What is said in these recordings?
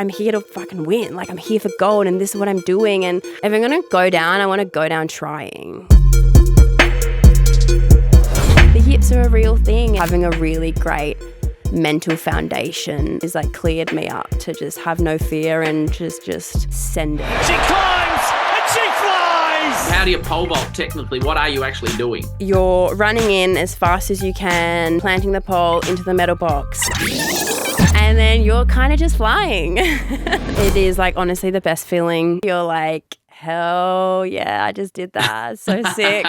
I'm here to fucking win. Like, I'm here for gold and this is what I'm doing. And if I'm going to go down, I want to go down trying. The yips are a real thing. Having a really great mental foundation is like cleared me up to just have no fear and just send it. She climbs and she flies! How do you pole vault technically? What are you actually doing? You're running in as fast as you can, planting the pole into the metal box. And then you're kind of just flying. It is like honestly the best feeling. You're like, hell yeah, I just did that. So sick.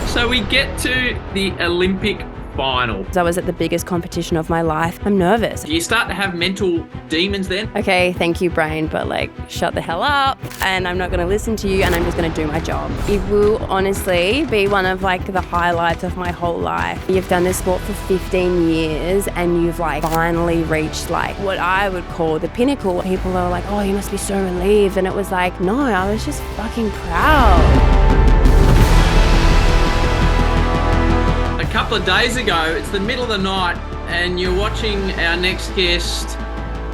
So we get to the Olympic final. I was at the biggest competition of my life. I'm nervous. Do you start to have mental demons then? Okay, thank you, brain, but like shut the hell up and I'm not going to listen to you and I'm just going to do my job. It will honestly be one of like the highlights of my whole life. You've done this sport for 15 years and you've like finally reached like what I would call the pinnacle. People are like, oh, you must be so relieved. And it was like, no, I was just fucking proud. A couple of days ago, it's the middle of the night and you're watching our next guest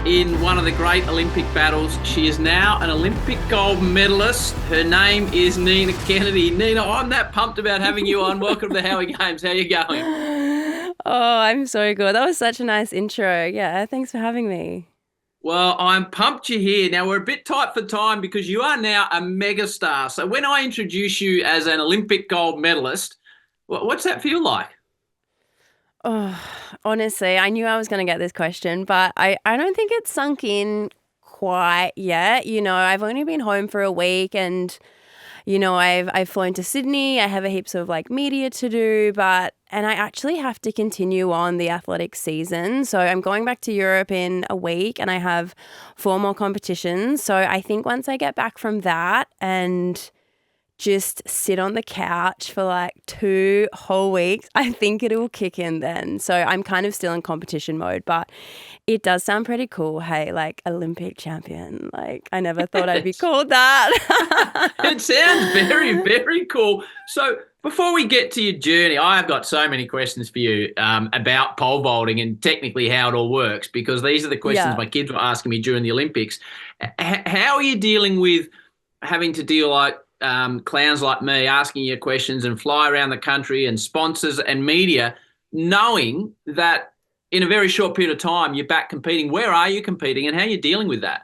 in one of the great Olympic battles. She is now an Olympic gold medalist. Her name is Nina Kennedy. Nina, I'm that pumped about having you on. Welcome to the Howie Games. How are you going? Oh, I'm so good. That was such a nice intro. Yeah, thanks for having me. Well, I'm pumped you're here. Now, we're a bit tight for time because you are now a megastar. So when I introduce you as an Olympic gold medalist, what's that feel like? Oh, honestly, I knew I was going to get this question, but I don't think it's sunk in quite yet. You know, I've only been home for a week and, you know, I've flown to Sydney. I have a heaps of like media to do, and I actually have to continue on the athletic season. So I'm going back to Europe in a week and I have 4 more competitions. So I think once I get back from that and just sit on the couch for like 2 whole weeks, I think it will kick in then. So I'm kind of still in competition mode, but it does sound pretty cool. Hey, like Olympic champion. Like I never thought I'd be called that. It sounds very, very cool. So before we get to your journey, I've got so many questions for you about pole vaulting and technically how it all works, because these are the questions my kids were asking me during the Olympics. How are you dealing with having to deal like clowns like me asking you questions and fly around the country and sponsors and media, knowing that in a very short period of time you're back competing? Where are you competing and how are you dealing with that?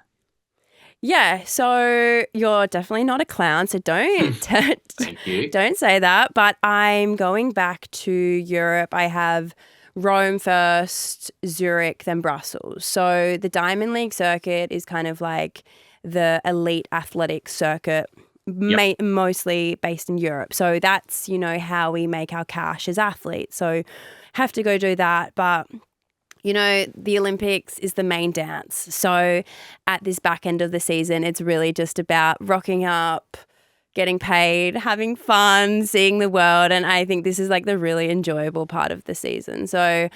Yeah, so you're definitely not a clown, so Thank you. don't say that. But I'm going back to Europe. I have Rome first, Zurich, then Brussels. So the Diamond League circuit is kind of like the elite athletic circuit. Yep. Mostly based in Europe. So that's, you know, how we make our cash as athletes. So have to go do that. But, you know, the Olympics is the main dance. So at this back end of the season, it's really just about rocking up, getting paid, having fun, seeing the world. And I think this is like the really enjoyable part of the season. So,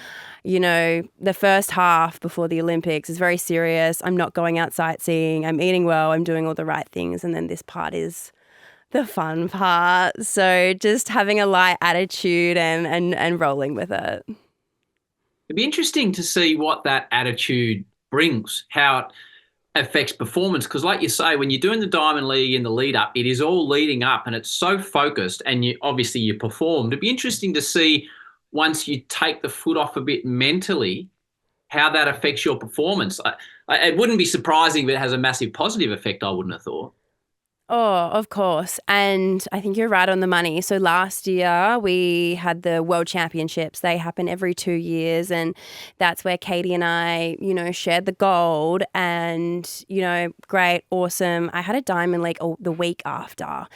you know, the first half before the Olympics is very serious. I'm not going out sightseeing. I'm eating well. I'm doing all the right things. And then this part is the fun part. So just having a light attitude and rolling with it. It'd be interesting to see what that attitude brings, how it affects performance. Because like you say, when you're doing the Diamond League in the lead up, it is all leading up and it's so focused and you perform. It'd be interesting to see once you take the foot off a bit mentally, how that affects your performance. It wouldn't be surprising if it has a massive positive effect, I wouldn't have thought. Oh, of course. And I think you're right on the money. So last year we had the World Championships. They happen every 2 years. And that's where Katie and I, you know, shared the gold and, you know, great, awesome. I had a Diamond League the week after.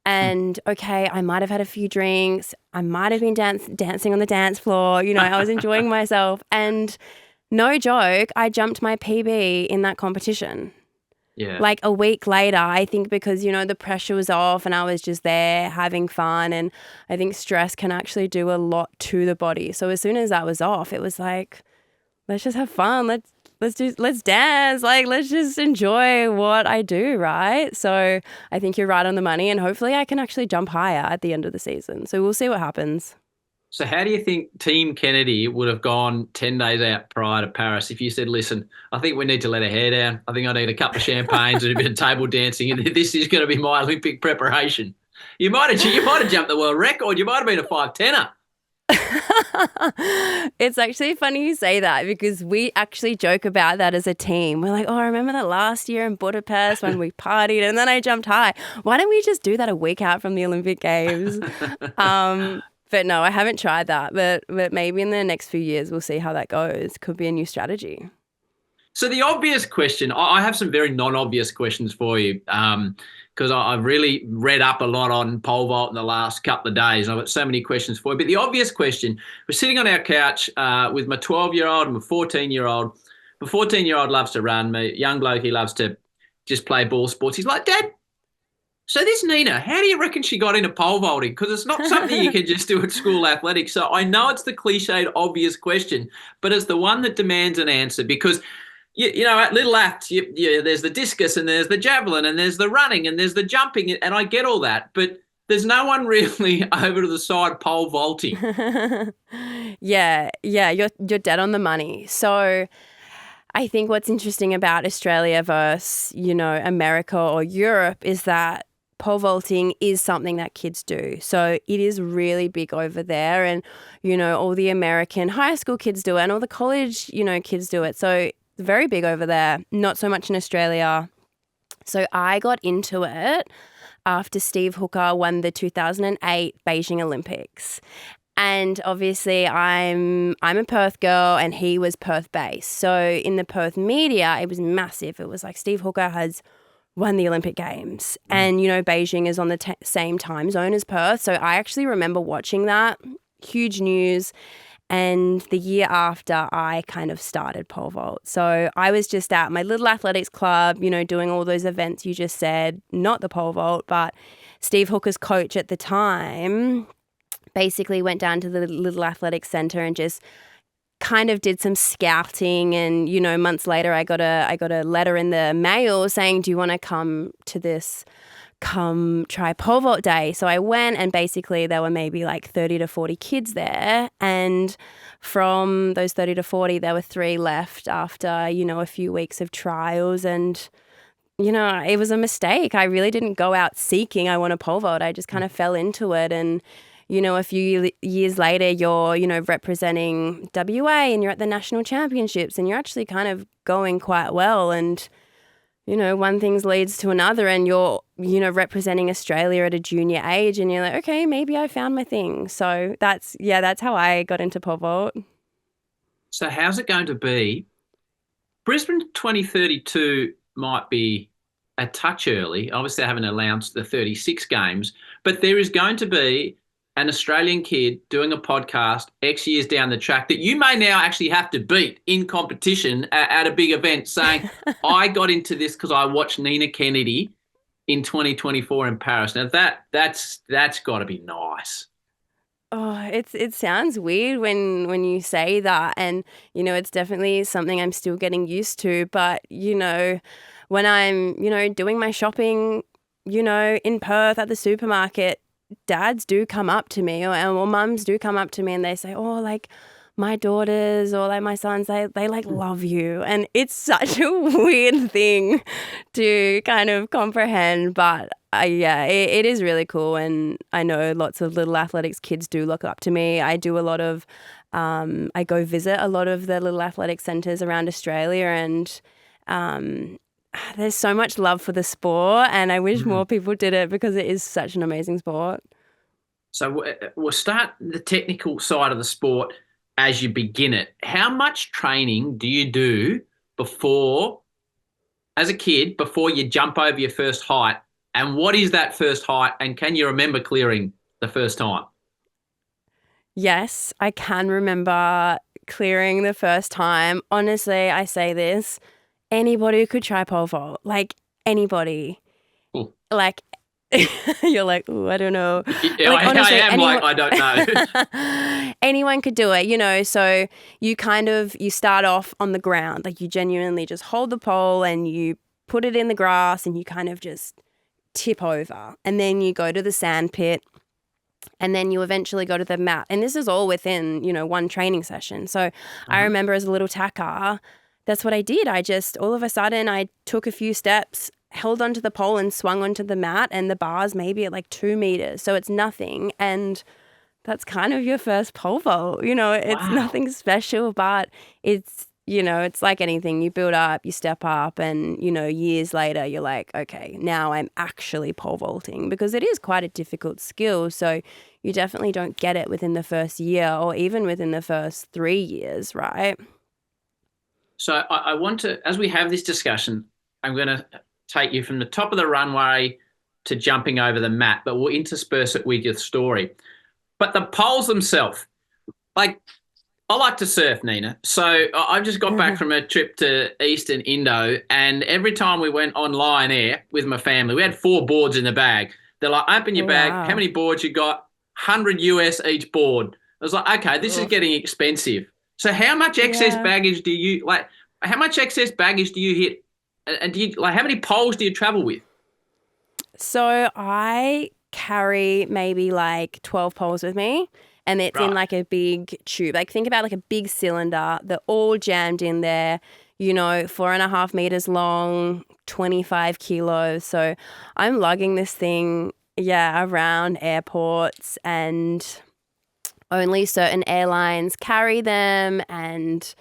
And, okay, I might have had a few drinks. I might have been dancing on the dance floor. You know, I was enjoying myself. And no joke, I jumped my PB in that competition. Yeah. Like a week later, I think because, you know, the pressure was off and I was just there having fun. And I think stress can actually do a lot to the body. So as soon as that was off, it was like, let's just have fun. Let's dance. Like, let's just enjoy what I do, right? So I think you're right on the money and hopefully I can actually jump higher at the end of the season. So we'll see what happens. So how do you think Team Kennedy would have gone 10 days out prior to Paris if you said, listen, I think we need to let our hair down. I think I need a couple of champagnes and a bit of table dancing, and this is going to be my Olympic preparation. You might have jumped the world record. You might have been a 5'10"er. It's actually funny you say that because we actually joke about that as a team. We're like, oh, I remember that last year in Budapest when we partied and then I jumped high. Why don't we just do that a week out from the Olympic Games? But no, I haven't tried that. But maybe in the next few years we'll see how that goes. Could be a new strategy. So the obvious question, I have some very non-obvious questions for you because I've really read up a lot on pole vault in the last couple of days. I've got so many questions for you. But the obvious question, we're sitting on our couch with my 12-year-old and my 14-year-old. My 14-year-old loves to run. My young bloke, he loves to just play ball sports. He's like, Dad, so this Nina, how do you reckon she got into pole vaulting? Because it's not something you can just do at school athletics. So I know it's the cliched, obvious question, but it's the one that demands an answer because – you know, at little acts, there's the discus and there's the javelin and there's the running and there's the jumping, and I get all that, but there's no one really over to the side pole vaulting. Yeah, you're dead on the money. So I think what's interesting about Australia versus, America or Europe is that pole vaulting is something that kids do. So it is really big over there, and, all the American high school kids do it and all the college, kids do it. So very big over there, not so much in Australia. So I got into it after Steve Hooker won the 2008 Beijing Olympics. And obviously I'm a Perth girl and he was Perth based. So in the Perth media, it was massive. It was like Steve Hooker has won the Olympic Games. And, Beijing is on the same time zone as Perth. So I actually remember watching that. Huge news. And the year after, I kind of started pole vault. So I was just at my little athletics club, doing all those events you just said, not the pole vault, but Steve Hooker's coach at the time basically went down to the little athletics center and just kind of did some scouting. And, months later, I got a letter in the mail saying, do you want to come try pole vault day? So I went, and basically there were maybe like 30 to 40 kids there, and from those 30 to 40 there were 3 left after a few weeks of trials. And it was a mistake. I really didn't go out seeking I want to pole vault. I just kind of fell into it, and a few years later you're representing WA and you're at the national championships and you're actually kind of going quite well, and one thing leads to another, and you're, representing Australia at a junior age, and you're like, okay, maybe I found my thing. So that's how I got into pole vault. So how's it going to be? Brisbane 2032 might be a touch early. Obviously, I haven't announced the 36 games, but there is going to be an Australian kid doing a podcast X years down the track that you may now actually have to beat in competition at a big event, saying, I got into this because I watched Nina Kennedy in 2024 in Paris. Now that's got to be nice. Oh, it sounds weird when you say that, and it's definitely something I'm still getting used to. But when I'm doing my shopping, in Perth at the supermarket, dads do come up to me or mums do come up to me and they say, oh, like my daughters or like my sons, they like love you. And it's such a weird thing to kind of comprehend. But it is really cool. And I know lots of little athletics kids do look up to me. I do a lot of, I go visit a lot of the little athletics centres around Australia, and there's so much love for the sport, and I wish more people did it because it is such an amazing sport. So we'll start the technical side of the sport as you begin it. How much training do you do as a kid, before you jump over your first height? And what is that first height? And can you remember clearing the first time? Yes, I can remember clearing the first time. Honestly, I say this. Anybody could try pole vault, like anybody. Ooh. Like, you're like, ooh, I don't know. Yeah, like, honestly, I don't know. Anyone could do it, so you start off on the ground. Like you genuinely just hold the pole and you put it in the grass and you kind of just tip over. And then you go to the sand pit And then you eventually go to the mat. And this is all within, one training session. So I remember as a little tacker, that's what I did. I just, all of a sudden, I took a few steps, held onto the pole and swung onto the mat, and the bar's maybe at like 2 meters. So it's nothing. And that's kind of your first pole vault. It's nothing special, but it's like anything. You build up, you step up, and, years later, you're like, okay, now I'm actually pole vaulting, because it is quite a difficult skill. So you definitely don't get it within the first year or even within the first 3 years, right? So I want to, as we have this discussion, I'm going to take you from the top of the runway to jumping over the mat, but we'll intersperse it with your story. But the poles themselves, like, I like to surf, Nina. So I just got back from a trip to Eastern Indo, and every time we went on Lion Air with my family, we had 4 boards in the bag. They're like, open your bag. How many boards you got? 100 US each board. I was like, okay, this is getting expensive. So how much excess baggage do you, how much excess baggage do you hit? And do you, how many poles do you travel with? So I carry maybe 12 poles with me, and it's in a big tube. Think about a big cylinder. They're all jammed in there, 4.5 meters long, 25 kilos. So I'm lugging this thing, around airports, and only certain airlines carry them, and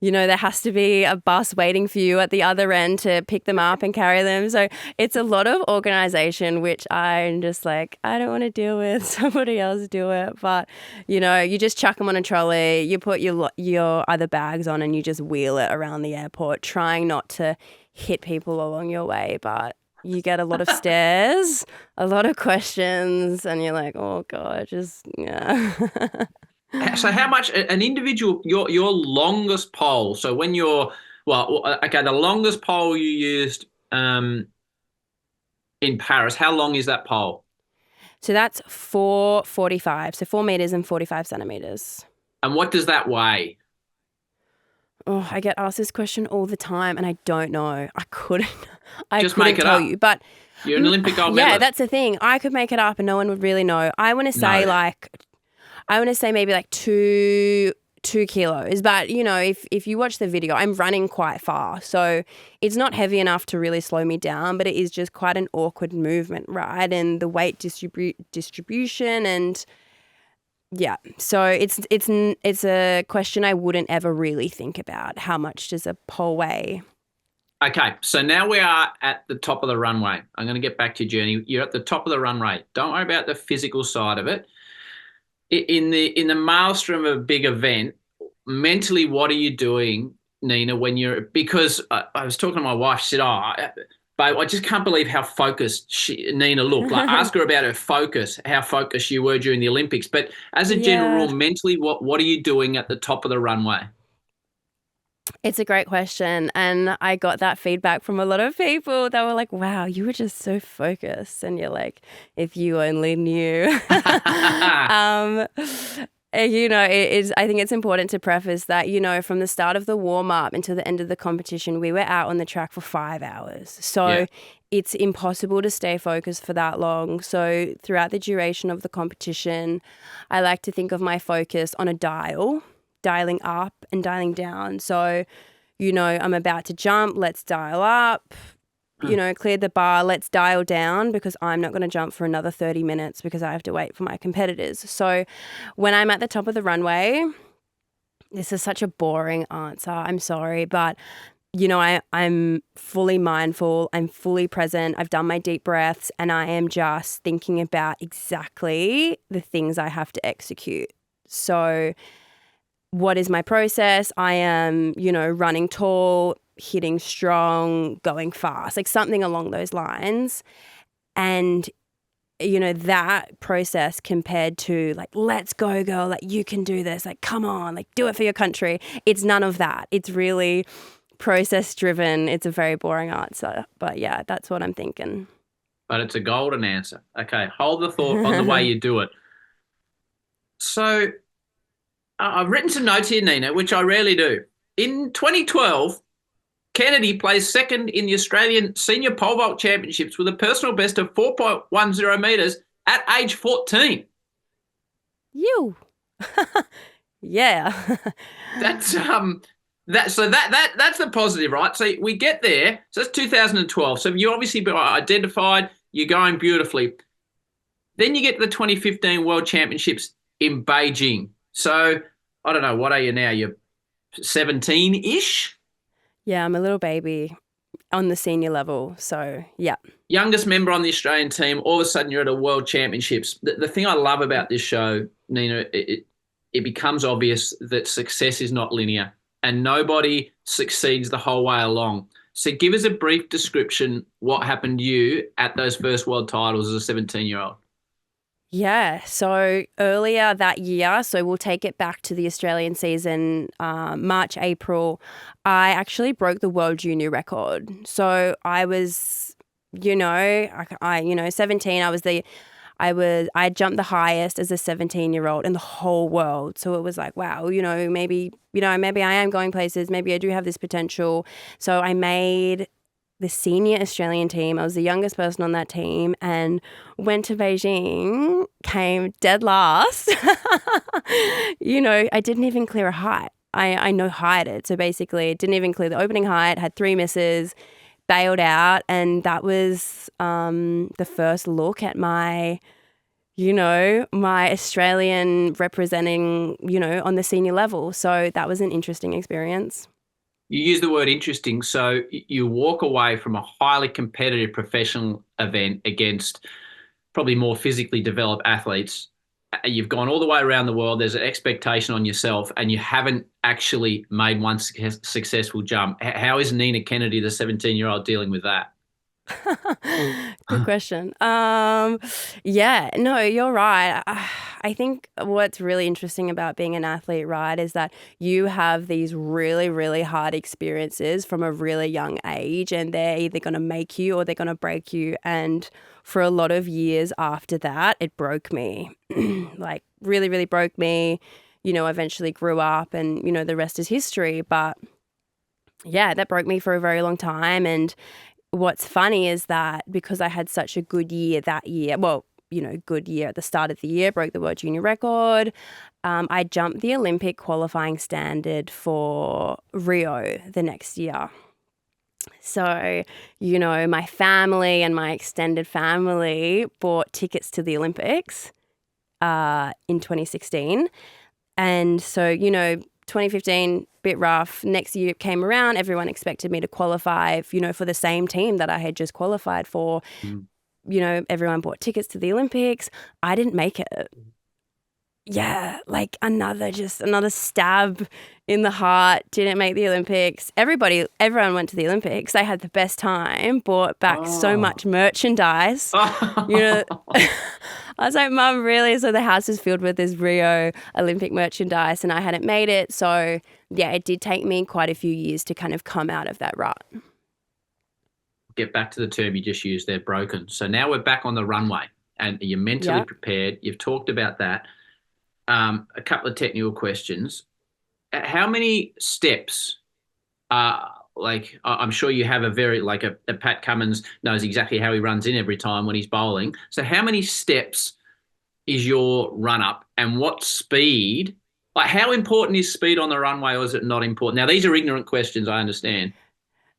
there has to be a bus waiting for you at the other end to pick them up and carry them. So it's a lot of organization, which I'm just like, I don't want to deal with. Somebody else do it. But, you just chuck them on a trolley, you put your other bags on, and you just wheel it around the airport, trying not to hit people along your way. But you get a lot of stares, a lot of questions, and you're like, oh, God, So how much an individual, your longest pole, so when you're, the longest pole you used in Paris, how long is that pole? So that's 4.45, so 4 meters and 45 centimeters. And what does that weigh? Oh, I get asked this question all the time, and I don't know. I couldn't Just make it tell up. you, but you're an Olympic gold medalist. Yeah, that's the thing. I could make it up, and no one would really know. I want to say maybe 2 kilos. But, if you watch the video, I'm running quite far. So it's not heavy enough to really slow me down, but it is just quite an awkward movement, right? And the weight distribution and so it's a question I wouldn't ever really think about. How much does a pole weigh? Okay, so now we are at the top of the runway. I'm going to get back to your journey. You're at the top of the runway. Don't worry about the physical side of it. In the maelstrom of a big event, mentally, what are you doing, Nina, because I was talking to my wife, she said, babe, I just can't believe how focused Nina looked. Ask her about her focus, how focused you were during the Olympics. But as a general rule, mentally, what are you doing at the top of the runway? It's a great question, and I got that feedback from a lot of people. They were like, wow, you were just so focused. And you're like, if you only knew. I think it's important to preface that, from the start of the warm-up until the end of the competition, we were out on the track for 5 hours. So it's impossible to stay focused for that long. So throughout the duration of the competition, I like to think of my focus on a dialing up and dialing down. So, I'm about to jump, let's dial up, clear the bar, let's dial down, because I'm not going to jump for another 30 minutes because I have to wait for my competitors. So when I'm at the top of the runway, this is such a boring answer, I'm sorry, but I'm fully mindful, I'm fully present, I've done my deep breaths, and I am just thinking about exactly the things I have to execute. So what is my process? I am, running tall, hitting strong, going fast, something along those lines. And, that process compared to let's go, girl, you can do this, come on, do it for your country. It's none of that. It's really process driven. It's a very boring answer, but yeah, that's what I'm thinking. But it's a golden answer. Okay, hold the thought on the way you do it. So I've written some notes here, Nina, which I rarely do. In 2012, Kennedy placed second in the Australian Senior Pole Vault Championships with a personal best of 4.10 metres at age 14. You. Yeah. That's that's the positive, right? So we get there. So that's 2012. So you obviously been identified. You're going beautifully. Then you get to the 2015 World Championships in Beijing. So I don't know, what are you now? You're 17-ish? Yeah, I'm a little baby on the senior level. So, yeah. Youngest member on the Australian team. All of a sudden you're at a World Championships. The thing I love about this show, Nina, it becomes obvious that success is not linear and nobody succeeds the whole way along. So give us a brief description what happened to you at those first world titles as a 17-year-old. Yeah, so earlier that year, so we'll take it back to the Australian season, March, April, I actually broke the world junior record. So I was, 17, I jumped the highest as a 17-year-old in the whole world. So it was like, wow, maybe I am going places, maybe I do have this potential. So I made the senior Australian team. I was the youngest person on that team and went to Beijing, came dead last. I didn't even clear a height. I no heighted. So basically didn't even clear the opening height, had 3 misses, bailed out. And that was the first look at my Australian representing, on the senior level. So that was an interesting experience. You use the word interesting. So you walk away from a highly competitive professional event against probably more physically developed athletes. You've gone all the way around the world. There's an expectation on yourself and you haven't actually made one successful jump. How is Nina Kennedy, the 17-year-old, dealing with that? Good question. Yeah, no, you're right. I think what's really interesting about being an athlete, right, is that you have these really, really hard experiences from a really young age, and they're either going to make you or they're going to break you. And for a lot of years after that, it broke me, like really, really broke me. Eventually grew up, and the rest is history. But yeah, that broke me for a very long time. And what's funny is that because I had such a good year that year, good year at the start of the year, broke the world junior record, I jumped the Olympic qualifying standard for Rio the next year. So, my family and my extended family bought tickets to the Olympics in 2016. And so, 2015, bit rough. Next year came around. Everyone expected me to qualify, for the same team that I had just qualified for. Everyone bought tickets to the Olympics. I didn't make it. Yeah, like another stab in the heart. Didn't make the Olympics. Everyone went to the Olympics. They had the best time. Bought back so much merchandise. I was like, Mum, really? So the house is filled with this Rio Olympic merchandise, and I hadn't made it. So yeah, it did take me quite a few years to kind of come out of that rut. Get back to the term you just used there, broken. So now we're back on the runway, and you're mentally prepared. You've talked about that. A couple of technical questions. How many steps I'm sure you have a Pat Cummins knows exactly how he runs in every time when he's bowling. So how many steps is your run up, and what speed? Like, how important is speed on the runway, or is it not important? Now, these are ignorant questions, I understand.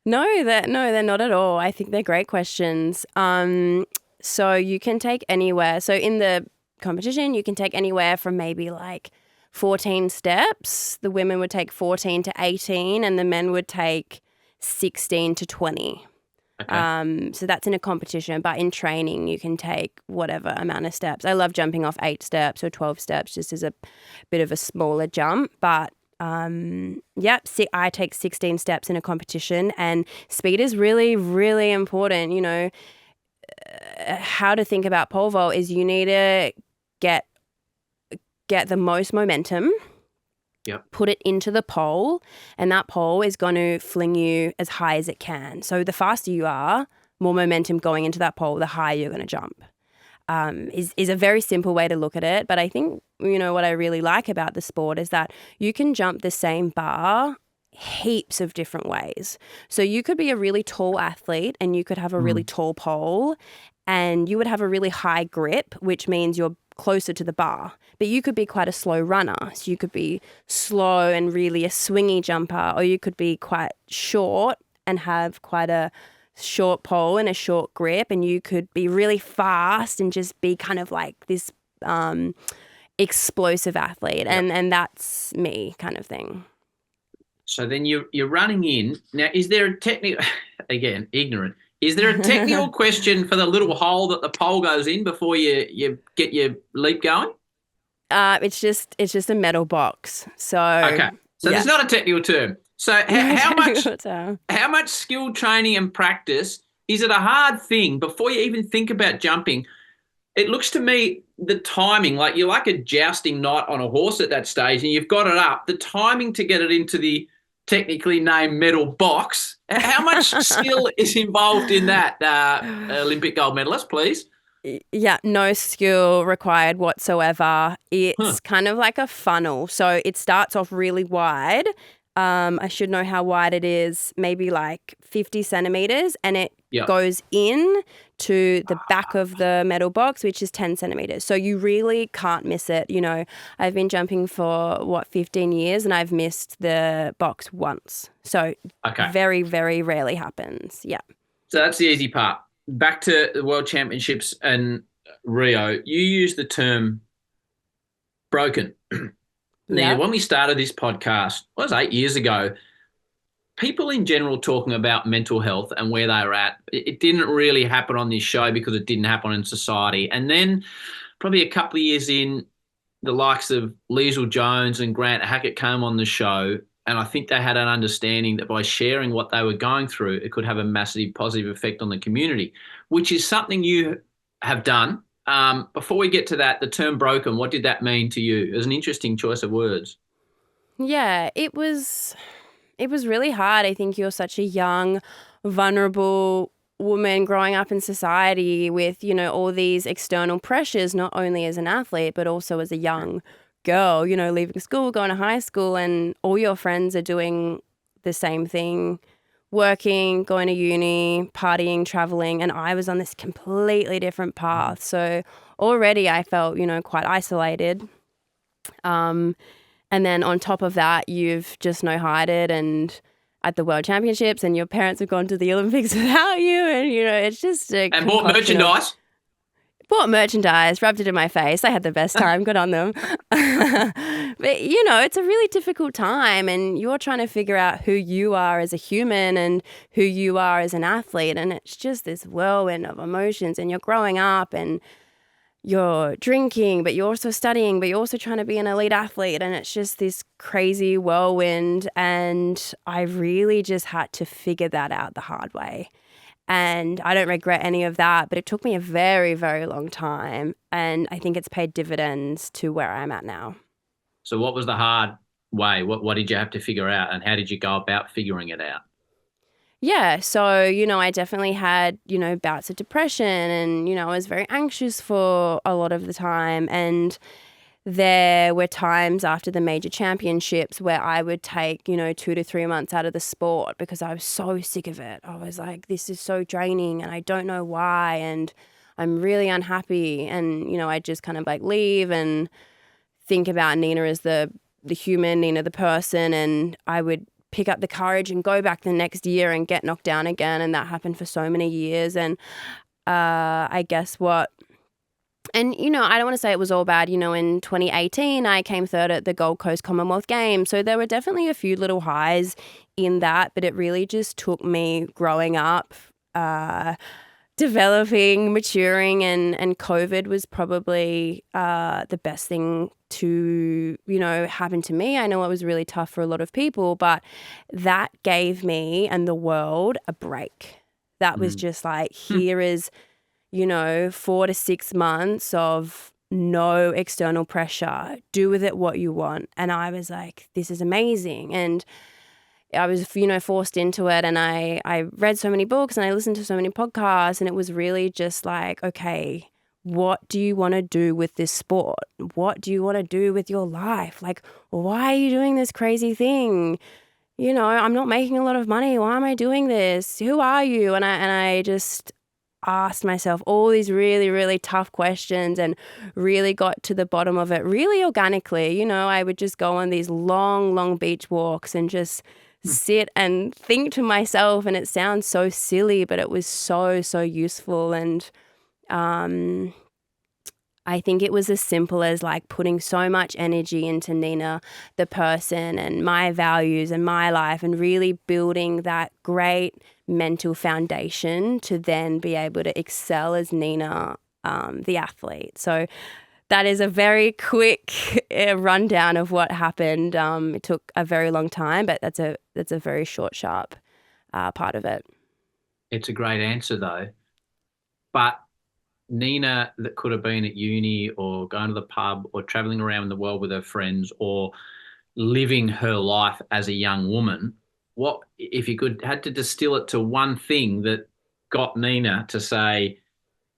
No, they're not at all. I think they're great questions. So you can take anywhere. So in the competition, you can take anywhere from maybe like 14 steps. The women would take 14 to 18, and the men would take 16 to 20. Okay. So that's in a competition, but in training, you can take whatever amount of steps. I love jumping off 8 steps or 12 steps just as a bit of a smaller jump. But I take 16 steps in a competition, and speed is really, really important. How to think about pole vault is you need to get the most momentum. Yep. Put it into the pole, and that pole is going to fling you as high as it can. So the faster you are, more momentum going into that pole, the higher you're going to jump. Is a very simple way to look at it. But I think, what I really like about the sport is that you can jump the same bar heaps of different ways. So you could be a really tall athlete and you could have a really tall pole, and you would have a really high grip, which means your closer to the bar. But you could be quite a slow runner. So you could be slow and really a swingy jumper, or you could be quite short and have quite a short pole and a short grip, and you could be really fast and just be kind of like this explosive athlete. And that's me kind of thing. So then you're running in. Now, is there a technical, again, ignorant, is there a technical question for the little hole that the pole goes in before you get your leap going? It's just a metal box. So okay. So there's not a technical term. So how much skill training and practice, is it a hard thing before you even think about jumping? It looks to me the timing, like you're like a jousting knight on a horse at that stage and you've got it up. The timing to get it into the technically named metal box, how much skill is involved in that, Olympic gold medalist, please? Yeah, no skill required whatsoever. It's kind of like a funnel. So it starts off really wide. I should know how wide it is, maybe like 50 centimeters, and it goes in to the back of the metal box, which is 10 centimeters. So you really can't miss it. You know, I've been jumping for 15 years and I've missed the box once. So very, very rarely happens. Yeah. So that's the easy part. Back to the World Championships and Rio, you use the term broken. Now, when we started this podcast, it was 8 years ago, people in general talking about mental health and where they were at, it didn't really happen on this show because it didn't happen in society. And then probably a couple of years in, the likes of Liesl Jones and Grant Hackett came on the show, and I think they had an understanding that by sharing what they were going through, it could have a massive positive effect on the community, which is something you have done. Before we get to that, the term broken, what did that mean to you? It was an interesting choice of words. Yeah, it was really hard. I think you're such a young, vulnerable woman growing up in society with, you know, all these external pressures, not only as an athlete, but also as a young girl, you know, leaving school, going to high school, and all your friends are doing the same thing, working, going to uni, partying, traveling, and I was on this completely different path. So already I felt, you know, quite isolated. And then on top of that, you've just no-hided and at the World Championships, and your parents have gone to the Olympics without you, and, you know, it's just a and bought merchandise. Bought merchandise, rubbed it in my face. I had the best time, good on them. But, you know, it's a really difficult time, and you're trying to figure out who you are as a human and who you are as an athlete, and it's just this whirlwind of emotions, and you're growing up and you're drinking, but you're also studying, but you're also trying to be an elite athlete, and it's just this crazy whirlwind, and I really just had to figure that out the hard way. And I don't regret any of that, but it took me a very, very long time. And I think it's paid dividends to where I'm at now. So what was the hard way? What did you have to figure out, and how did you go about figuring it out? Yeah. So, you know, I definitely had, you know, bouts of depression, and, you know, I was very anxious for a lot of the time. And there were times after the major championships where I would take, you know, 2 to 3 months out of the sport because I was so sick of it. I was like, this is so draining and I don't know why, and I'm really unhappy. And, you know, I'd just kind of like leave and think about Nina as the human, Nina the person, and I would pick up the courage and go back the next year and get knocked down again. And that happened for so many years. And I guess and, you know, I don't want to say it was all bad. You know, in 2018, I came third at the Gold Coast Commonwealth Games. So there were definitely a few little highs in that, but it really just took me growing up, developing, maturing, and COVID was probably the best thing to, you know, happen to me. I know it was really tough for a lot of people, but that gave me and the world a break. That was just like, here is, you know, 4 to 6 months of no external pressure. Do with it what you want. And I was like, this is amazing. And I was, you know, forced into it, and I read so many books and I listened to so many podcasts, and it was really just like, okay, what do you want to do with this sport? What do you want to do with your life? Like, why are you doing this crazy thing? You know, I'm not making a lot of money. Why am I doing this? Who are you? And I just asked myself all these really, really tough questions and really got to the bottom of it really organically. You know, I would just go on these long, long beach walks and just sit and think to myself, and it sounds so silly, but it was so, so useful. And I think it was as simple as like putting so much energy into Nina, the person, and my values and my life, and really building that great mental foundation to then be able to excel as Nina, the athlete. So that is a very quick rundown of what happened. It took a very long time, but that's a very short, sharp part of it. It's a great answer though. But Nina that could have been at uni or going to the pub or traveling around the world with her friends or living her life as a young woman, what if you had to distill it to one thing that got Nina to say,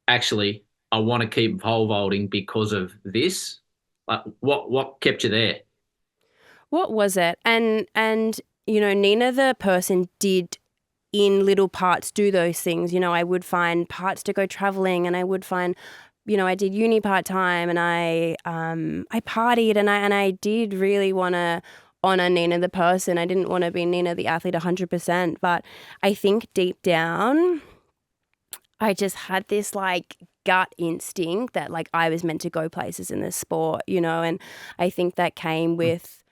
actually, I want to keep pole vaulting because of this? Like, what kept you there? What was it? And you know, Nina the person did in little parts do those things. You know, I would find parts to go traveling, and I would find, you know, I did uni part-time, and I partied, and I did really want to honor Nina the person. I didn't want to be Nina the athlete 100%, but I think deep down I just had this like gut instinct that like I was meant to go places in this sport, you know, and I think that came with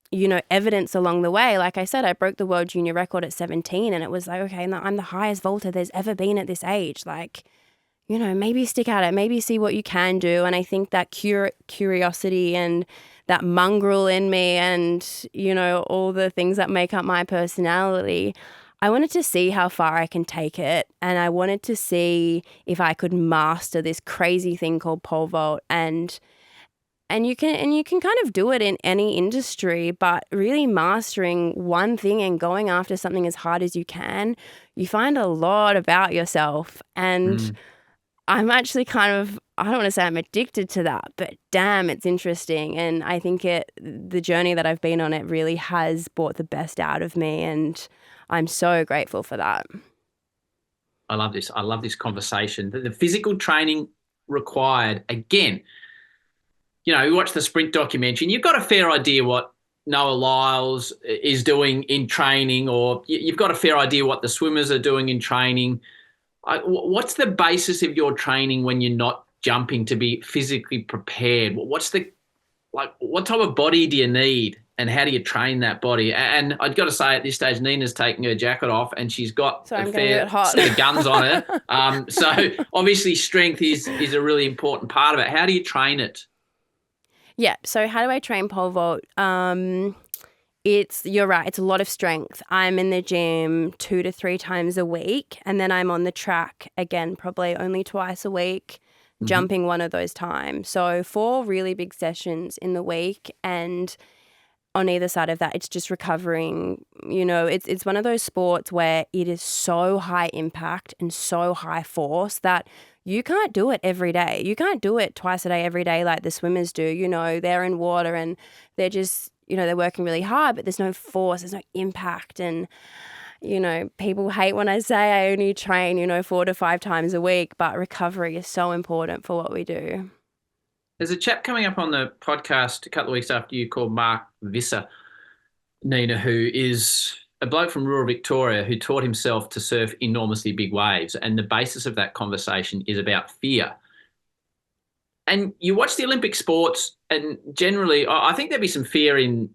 you know, evidence along the way. Like I said, I broke the world junior record at 17, and it was like, okay, I'm the highest vaulter there's ever been at this age. Like, you know, maybe stick at it, maybe see what you can do. And I think that curiosity and that mongrel in me and, you know, all the things that make up my personality, I wanted to see how far I can take it. And I wanted to see if I could master this crazy thing called pole vault. And you can kind of do it in any industry, but really mastering one thing and going after something as hard as you can, you find a lot about yourself. And I'm actually kind of, I don't want to say I'm addicted to that, but damn, it's interesting. And I think the journey that I've been on, it really has brought the best out of me. And I'm so grateful for that. I love this. I love this conversation. The physical training required, again, you know, you watch the sprint documentary and you've got a fair idea what Noah Lyles is doing in training, or you've got a fair idea what the swimmers are doing in training. What's the basis of your training when you're not jumping to be physically prepared? What type of body do you need, and how do you train that body? And I've got to say at this stage, Nina's taking her jacket off and she's got a fair set of guns on her. So obviously strength is a really important part of it. How do you train it? Yeah. So how do I train pole vault? You're right. It's a lot of strength. I'm in the gym 2 to 3 times a week, and then I'm on the track again, probably only twice a week, jumping one of those times. So 4 really big sessions in the week, and on either side of that, it's just recovering. You know, it's one of those sports where it is so high impact and so high force that you can't do it every day. You can't do it twice a day, every day like the swimmers do. You know, they're in water and they're just, you know, they're working really hard, but there's no force, there's no impact. And, you know, people hate when I say I only train, you know, 4 to 5 times a week, but recovery is so important for what we do. There's a chap coming up on the podcast a couple of weeks after you called Mark Visser, Nina, who is a bloke from rural Victoria who taught himself to surf enormously big waves. And the basis of that conversation is about fear. And you watch the Olympic sports, and generally, I think there'd be some fear in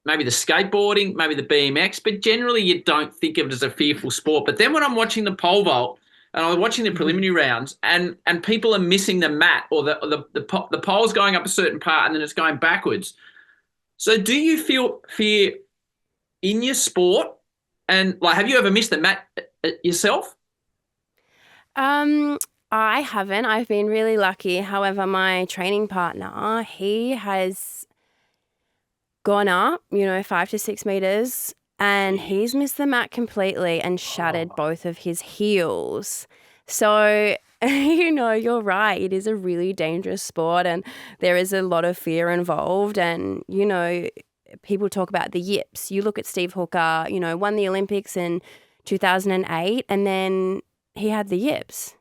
maybe the skateboarding, maybe the BMX, but generally you don't think of it as a fearful sport. But then when I'm watching the pole vault and I'm watching the preliminary rounds and people are missing the mat, or the pole's going up a certain part and then it's going backwards. So do you feel fear in your sport? And like, have you ever missed the mat yourself? I haven't. I've been really lucky. However, my training partner, he has gone up, you know, 5 to 6 meters, and he's missed the mat completely and shattered both of his heels. So, you know, you're right. It is a really dangerous sport, and there is a lot of fear involved. And, you know, people talk about the yips. You look at Steve Hooker, you know, won the Olympics in 2008, and then he had the yips.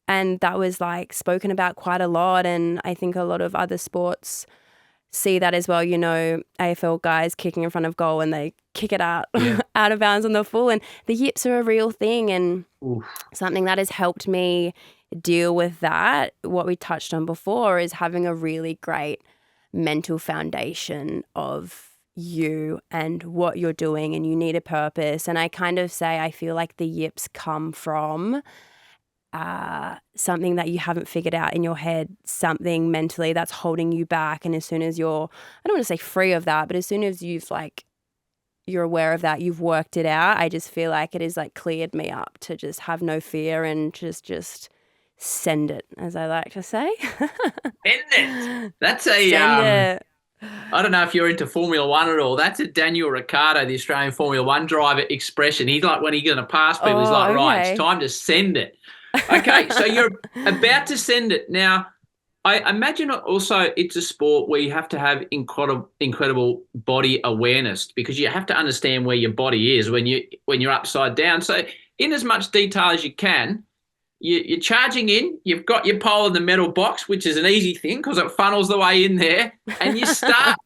And that was like spoken about quite a lot. And I think a lot of other sports see that as well. You know, AFL guys kicking in front of goal and they kick it out, out of bounds on the full. And the yips are a real thing and something that has helped me deal with that. What we touched on before is having a really great mental foundation of you and what you're doing, and you need a purpose. And I kind of say I feel like the yips come from something that you haven't figured out in your head, something mentally that's holding you back. And as soon as you're, I don't want to say free of that, but as soon as you're aware of that, you've worked it out, I just feel like it has like cleared me up to just have no fear and just send it, as I like to say. Send it. That's a Send it. I don't know if you're into Formula One at all. That's a Daniel Ricciardo, the Australian Formula One driver expression. He's like, when he's going to pass people, he's like, right, it's time to send it. Okay, so you're about to send it. Now, I imagine also it's a sport where you have to have incredible body awareness, because you have to understand where your body is when you're upside down. So in as much detail as you can, you're charging in, you've got your pole in the metal box, which is an easy thing because it funnels the way in there, and you start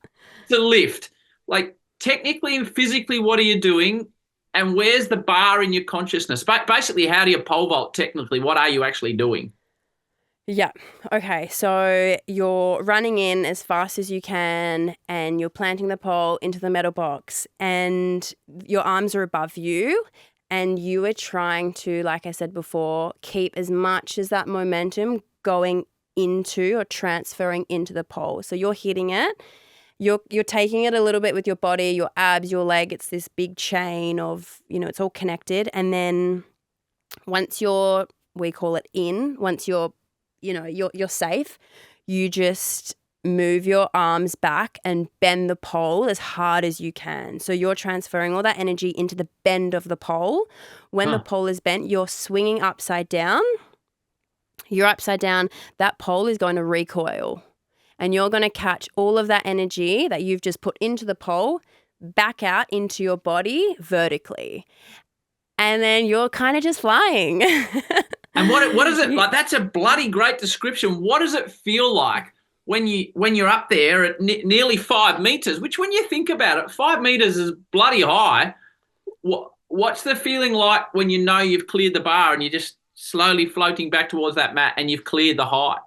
to lift. Like, technically and physically, what are you doing? And where's the bar in your consciousness? Basically, how do you pole vault technically? What are you actually doing? Yeah. Okay. So you're running in as fast as you can and you're planting the pole into the metal box and your arms are above you and you are trying to, like I said before, keep as much as that momentum going into or transferring into the pole. So you're hitting it. You're taking it a little bit with your body, your abs, your leg. It's this big chain of, it's all connected. And then once we call it in, once you're safe, you just move your arms back and bend the pole as hard as you can. So you're transferring all that energy into the bend of the pole. When the pole is bent, you're swinging upside down. You're upside down. That pole is going to recoil. And you're going to catch all of that energy that you've just put into the pole back out into your body vertically. And then you're kind of just flying. And what is it like? That's a bloody great description. What does it feel like when you're up there at nearly 5 meters, which when you think about it, 5 meters is bloody high. What's the feeling like when you know you've cleared the bar and you're just slowly floating back towards that mat and you've cleared the height?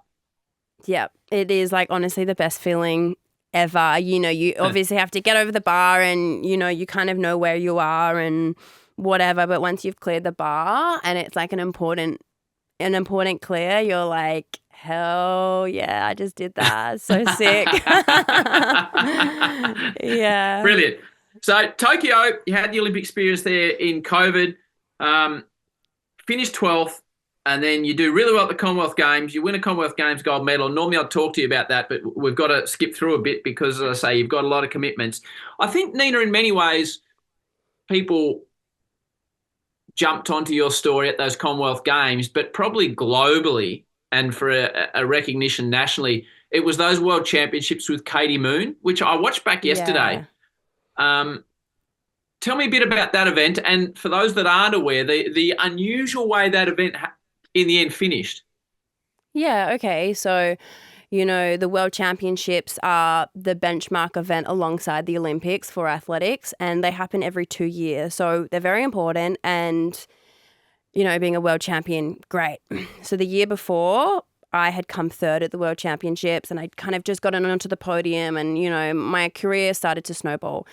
Yeah, it is like honestly the best feeling ever. You obviously have to get over the bar and, you kind of know where you are and whatever. But once you've cleared the bar and it's like an important clear, you're like, hell yeah, I just did that. So sick. Yeah. Brilliant. So Tokyo, you had the Olympic experience there in COVID, finished 12th. And then you do really well at the Commonwealth Games. You win a Commonwealth Games gold medal. Normally I'd talk to you about that, but we've got to skip through a bit because, as I say, you've got a lot of commitments. I think, Nina, in many ways, people jumped onto your story at those Commonwealth Games, but probably globally and for a recognition nationally, it was those World Championships with Katie Moon, which I watched back yesterday. Yeah. Tell me a bit about that event, and for those that aren't aware, the unusual way that event in the end finished. Yeah, okay. So, the World Championships are the benchmark event alongside the Olympics for athletics, and they happen every 2 years. So they're very important, and, being a world champion, great. So the year before, I had come third at the World Championships, and I'd kind of just gotten onto the podium, and, my career started to snowball.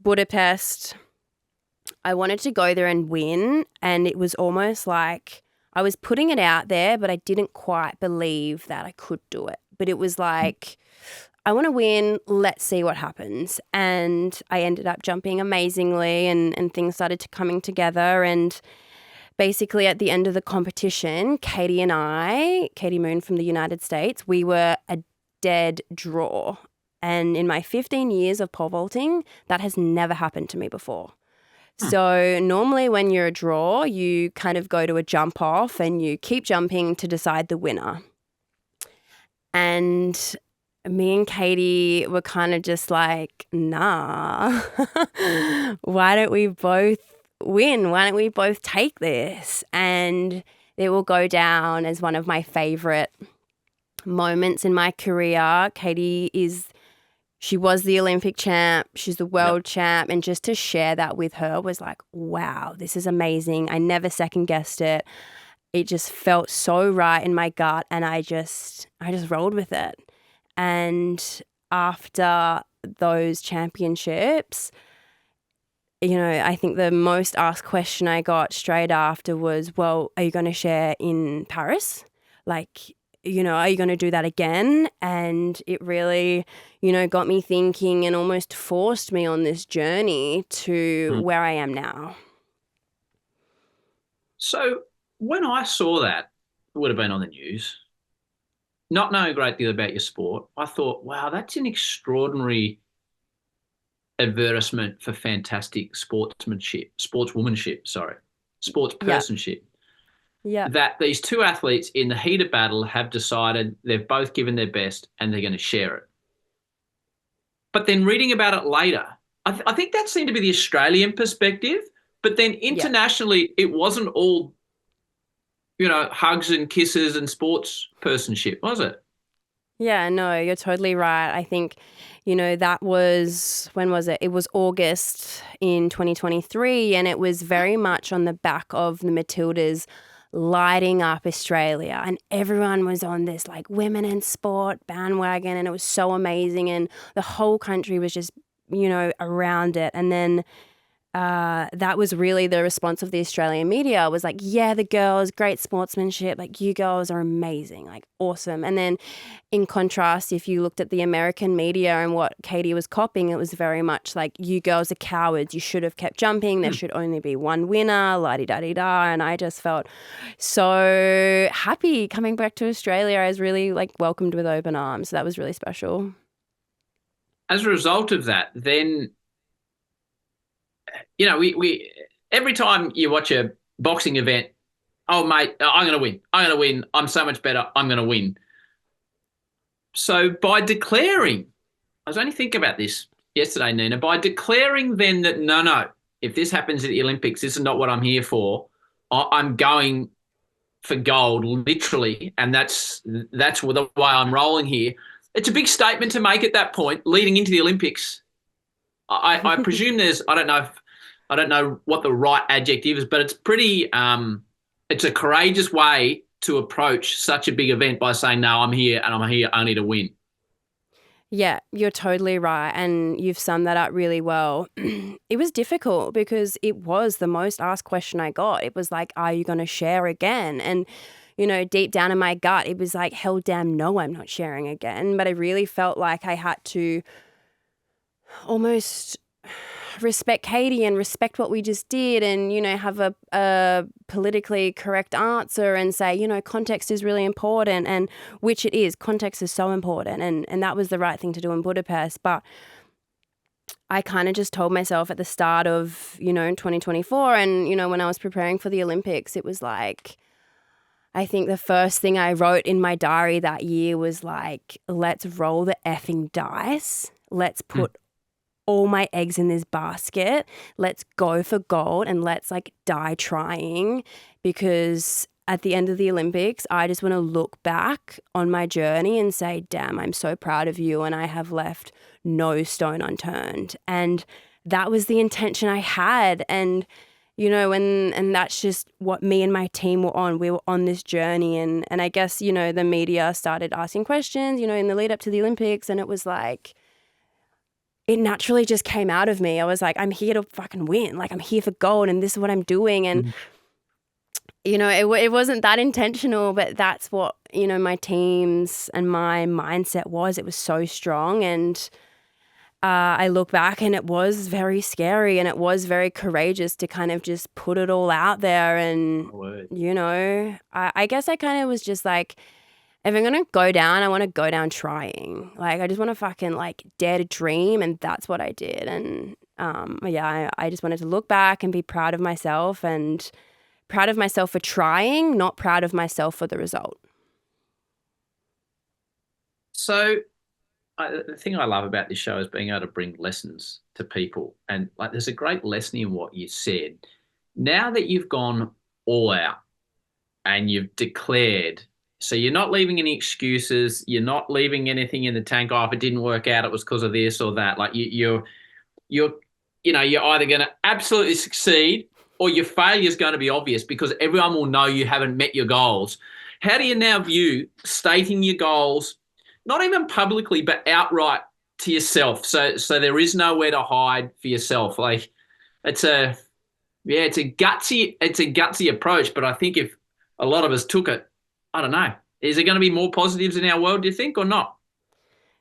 Budapest, I wanted to go there and win, and it was almost like I was putting it out there, but I didn't quite believe that I could do it. But it was like, I want to win, let's see what happens. And I ended up jumping amazingly and things started to coming together. And basically at the end of the competition, Katie Moon from the United States, we were a dead draw. And in my 15 years of pole vaulting, that has never happened to me before. So normally when you're a draw, you kind of go to a jump off and you keep jumping to decide the winner. And me and Katie were kind of just like, nah, why don't we both win? Why don't we both take this? And it will go down as one of my favorite moments in my career. She was the Olympic champ. She's the world champ. And just to share that with her was like, wow, this is amazing. I never second guessed it. It just felt so right in my gut. And I just rolled with it. And after those championships, I think the most asked question I got straight after was, well, are you going to share in Paris? Like, are you going to do that again? And it really, got me thinking and almost forced me on this journey to where I am now. So when I saw that, it would have been on the news, not knowing a great deal about your sport, I thought, wow, that's an extraordinary advertisement for fantastic sportsmanship, sportspersonship. Yeah. That these two athletes in the heat of battle have decided they've both given their best and they're going to share it. But then reading about it later, I think that seemed to be the Australian perspective. But then internationally, it wasn't all, hugs and kisses and sportspersonship, was it? Yeah, no, you're totally right. I think, that was, when was it? It was August in 2023, and it was very much on the back of the Matildas lighting up Australia, and everyone was on this like women in sport bandwagon, and it was so amazing, and the whole country was just, around it. And then that was really the response of the Australian media was like, yeah, the girls, great sportsmanship. Like, you girls are amazing, like awesome. And then in contrast, if you looked at the American media and what Katie was copying, it was very much like, you girls are cowards. You should have kept jumping. There should only be one winner, la-di-da-di-da. And I just felt so happy coming back to Australia. I was really like welcomed with open arms. So that was really special. As a result of that, then we every time you watch a boxing event, oh, mate, I'm going to win. I'm going to win. I'm so much better. I'm going to win. So by declaring, I was only thinking about this yesterday, Nina, by declaring then that, no, if this happens at the Olympics, this is not what I'm here for. I'm going for gold, literally, and that's the way I'm rolling here. It's a big statement to make at that point, leading into the Olympics. I presume I don't know what the right adjective is, but it's pretty, it's a courageous way to approach such a big event by saying, no, I'm here and I'm here only to win. Yeah, you're totally right. And you've summed that up really well. It was difficult because it was the most asked question I got. It was like, are you going to share again? And, deep down in my gut, it was like, hell damn, no, I'm not sharing again. But I really felt like I had to almost respect Katie and respect what we just did and, have a politically correct answer and say, context is really important, and which it is. Context is so important, and that was the right thing to do in Budapest. But I kind of just told myself at the start of, 2024 and, when I was preparing for the Olympics, it was like, I think the first thing I wrote in my diary that year was like, let's roll the effing dice. Let's put all my eggs in this basket. Let's go for gold and let's like die trying, because at the end of the Olympics, I just want to look back on my journey and say, damn, I'm so proud of you and I have left no stone unturned. And that was the intention I had. And, and that's just what me and my team were on. We were on this journey. And I guess, the media started asking questions, in the lead up to the Olympics. And it was like, it naturally just came out of me. I was like, I'm here to fucking win. Like, I'm here for gold and this is what I'm doing. And, it wasn't that intentional, but that's what, my team's and my mindset was. It was so strong. And I look back and it was very scary and it was very courageous to kind of just put it all out there. And, I guess I kind of was just like, if I'm going to go down, I want to go down trying. Like, I just want to fucking like dare to dream. And that's what I did. And I just wanted to look back and be proud of myself, and proud of myself for trying, not proud of myself for the result. So the thing I love about this show is being able to bring lessons to people. And like, there's a great lesson in what you said. Now that you've gone all out and you've declared, so you're not leaving any excuses, you're not leaving anything in the tank. Oh, if it didn't work out, it was because of this or that. Like you're you're either going to absolutely succeed or your failure is going to be obvious because everyone will know you haven't met your goals. How do you now view stating your goals, not even publicly, but outright to yourself? So there is nowhere to hide for yourself. Like it's a gutsy approach, but I think if a lot of us took it, I don't know. Is there going to be more positives in our world, do you think, or not?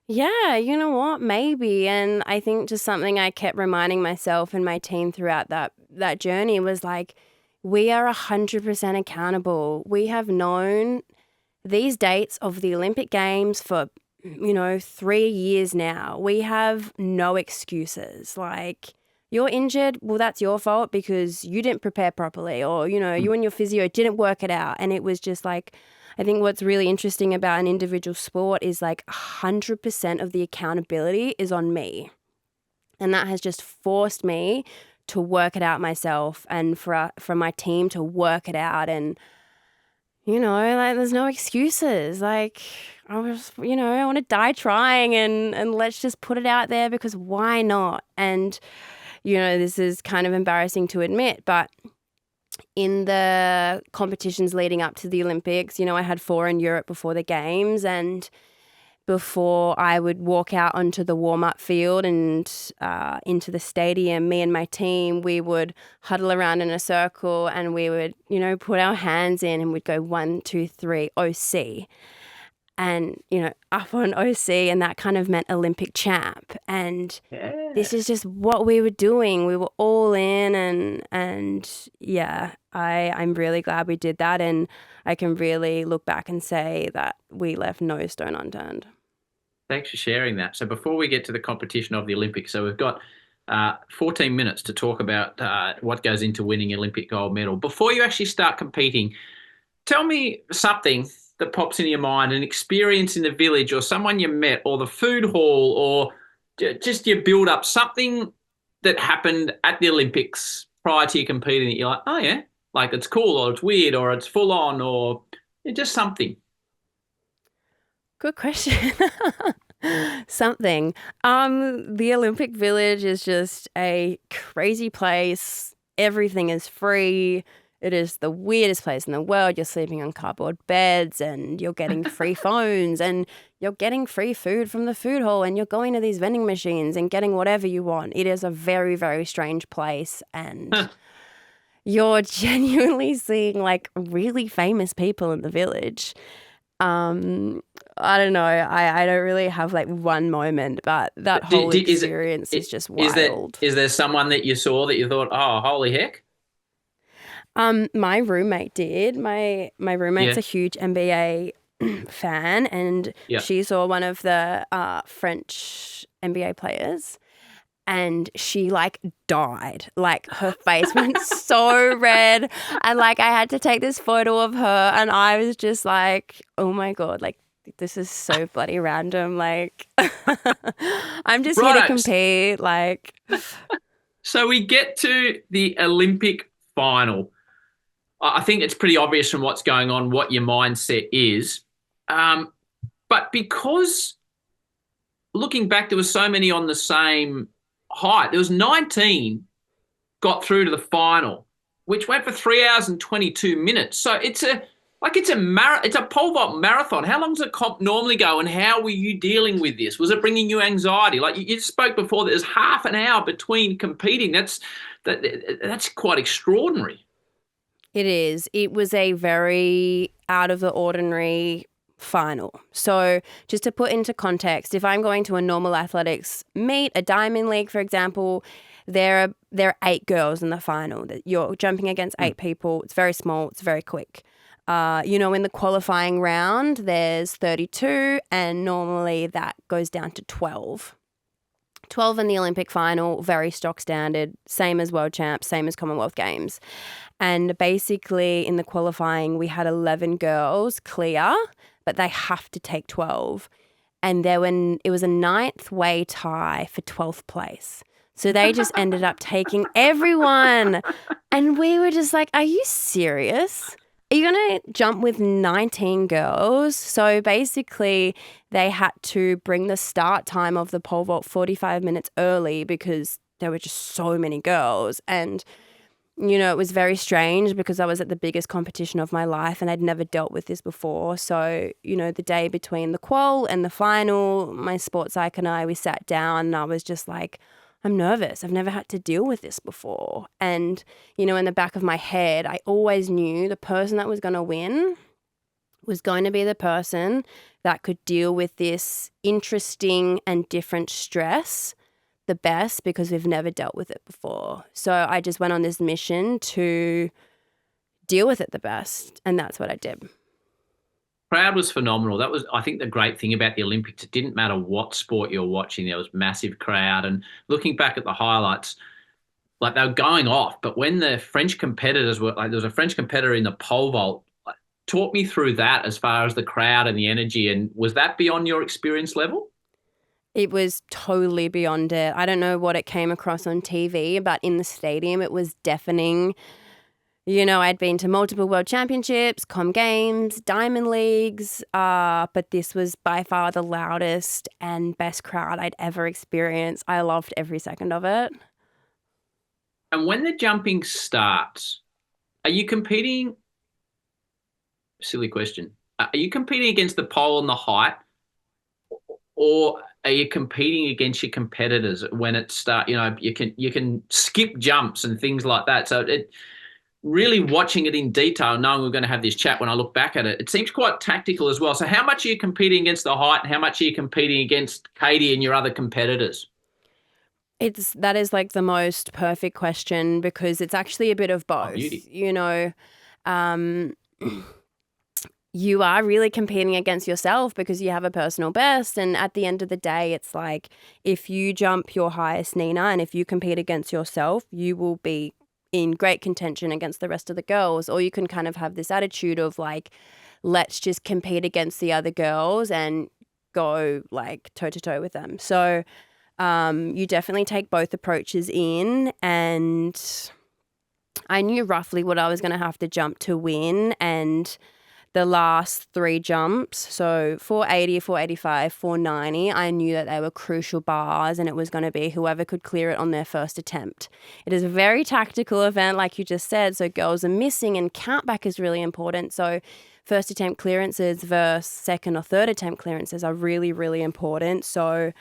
Yeah, you know what? Maybe. And I think just something I kept reminding myself and my team throughout that journey was like, we are 100% accountable. We have known these dates of the Olympic Games for, 3 years now. We have no excuses. Like, you're injured, well, that's your fault because you didn't prepare properly, or, you and your physio didn't work it out. And it was just like, I think what's really interesting about an individual sport is like 100% of the accountability is on me. And that has just forced me to work it out myself and for my team to work it out. And, like there's no excuses. Like I was, I want to die trying and let's just put it out there because why not? And, this is kind of embarrassing to admit, but in the competitions leading up to the Olympics, I had 4 in Europe before the games, and before I would walk out onto the warm-up field and into the stadium, me and my team, we would huddle around in a circle and we would, put our hands in and we'd go 1, 2, 3, OC. And, up on OC, and that kind of meant Olympic champ. And this is just what we were doing. We were all in and yeah, I'm really glad we did that. And I can really look back and say that we left no stone unturned. Thanks for sharing that. So before we get to the competition of the Olympics, so we've got 14 minutes to talk about what goes into winning Olympic gold medal. Before you actually start competing, tell me something that pops into your mind, an experience in the village or someone you met or the food hall or just your build-up, something that happened at the Olympics prior to you competing that you're like, oh, yeah, like it's cool or it's weird or it's full on or just something. Good question. Something. The Olympic Village is just a crazy place. Everything is free. It is the weirdest place in the world. You're sleeping on cardboard beds and you're getting free phones and you're getting free food from the food hall and you're going to these vending machines and getting whatever you want. It is a very, very strange place and you're genuinely seeing like really famous people in the village. I don't know. I don't really have like one moment, but that whole experience is just wild. Is there someone that you saw that you thought, oh, holy heck? My roommate did. My roommate's a huge NBA fan, and she saw one of the French NBA players, and she like died. Like her face went so red, and like I had to take this photo of her, and I was just like, oh my God, like this is so bloody random. Like I'm just here to compete. Like, so we get to the Olympic final. I think it's pretty obvious from what's going on what your mindset is. But because looking back, there were so many on the same height. There was 19 got through to the final, which went for 3 hours and 22 minutes. So it's a pole vault marathon. How long does a comp normally go, and how were you dealing with this? Was it bringing you anxiety? Like you spoke before, there's half an hour between competing. That's quite extraordinary. It is. It was a very out of the ordinary final. So just to put into context, if I'm going to a normal athletics meet, a diamond league, for example, there are 8 girls in the final. That you're jumping against 8 people. It's very small. It's very quick. In the qualifying round, there's 32, and normally that goes down to 12. 12 in the Olympic final, very stock standard, same as World Champs, same as Commonwealth Games. And basically in the qualifying, we had 11 girls clear, but they have to take 12. And it was a 9th way tie for 12th place. So they just ended up taking everyone. And we were just like, are you serious? Are you going to jump with 19 girls? So basically they had to bring the start time of the pole vault 45 minutes early because there were just so many girls. And, it was very strange because I was at the biggest competition of my life and I'd never dealt with this before. So, the day between the qual and the final, my sports psych and I, we sat down and I was just like, I'm nervous. I've never had to deal with this before. And, in the back of my head, I always knew the person that was going to win was going to be the person that could deal with this interesting and different stress the best because we've never dealt with it before. So I just went on this mission to deal with it the best. And that's what I did. Crowd was phenomenal. That was, I think, the great thing about the Olympics. It didn't matter what sport you were watching. There was massive crowd. And looking back at the highlights, like they were going off. But when the French competitors were, like there was a French competitor in the pole vault, like, talk me through that as far as the crowd and the energy. And was that beyond your experience level? It was totally beyond it. I don't know what it came across on TV, but in the stadium, it was deafening. I'd been to multiple world championships, Com Games, Diamond Leagues, but this was by far the loudest and best crowd I'd ever experienced. I loved every second of it. And when the jumping starts, are you competing? Silly question. Are you competing against the pole and the height, or are you competing against your competitors when it starts? You can skip jumps and things like that. So it really watching it in detail, knowing we're going to have this chat when I look back at it, it seems quite tactical as well. So how much are you competing against the height and how much are you competing against Katie and your other competitors? That is like the most perfect question because it's actually a bit of both. You are really competing against yourself because you have a personal best. And at the end of the day, it's like if you jump your highest, Nina, and if you compete against yourself, you will be in great contention against the rest of the girls. Or you can kind of have this attitude of like, let's just compete against the other girls and go like toe to toe with them. So you definitely take both approaches in, and I knew roughly what I was going to have to jump to win. And the last three jumps, so 480, 485, 490, I knew that they were crucial bars and it was going to be whoever could clear it on their first attempt. It is a very tactical event, like you just said, so girls are missing and countback is really important. So first attempt clearances versus second or third attempt clearances are really, really important. So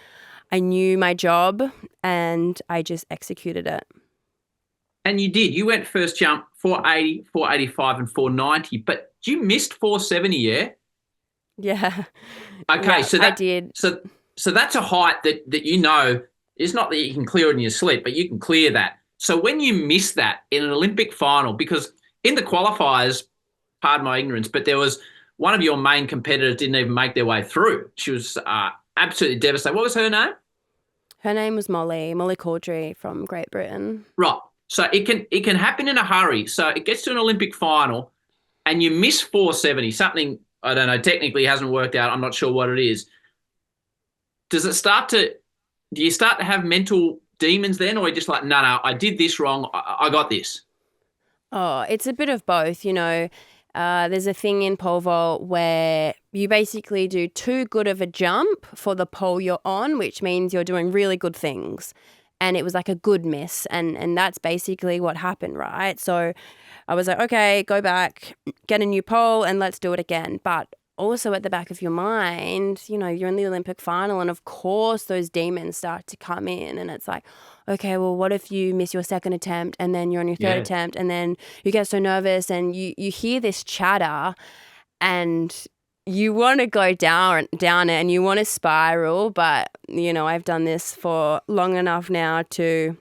I knew my job and I just executed it. And you did. You went first jump 480, 485 and 490, but you missed 470, yeah? Yeah. Okay, yeah, so I did. So that's a height that it's not that you can clear it in your sleep, but you can clear that. So when you miss that in an Olympic final, because in the qualifiers, pardon my ignorance, but there was one of your main competitors didn't even make their way through. She was absolutely devastated. What was her name? Her name was Molly Caudry from Great Britain. Right. So it can happen in a hurry. So it gets to an Olympic final and you miss 470, something, I don't know, technically hasn't worked out. I'm not sure what it is. Do you start to have mental demons then, or are you just like, no, I did this wrong. I got this? Oh, it's a bit of both, There's a thing in pole vault where you basically do too good of a jump for the pole you're on, which means you're doing really good things. And it was like a good miss. And that's basically what happened, right? So I was like, okay, go back, get a new pole and let's do it again. But also at the back of your mind, you're in the Olympic final and of course those demons start to come in and it's like, okay, well, what if you miss your second attempt and then you're on your third attempt and then you get so nervous and you hear this chatter and you want to go down it and you want to spiral, but, I've done this for long enough now to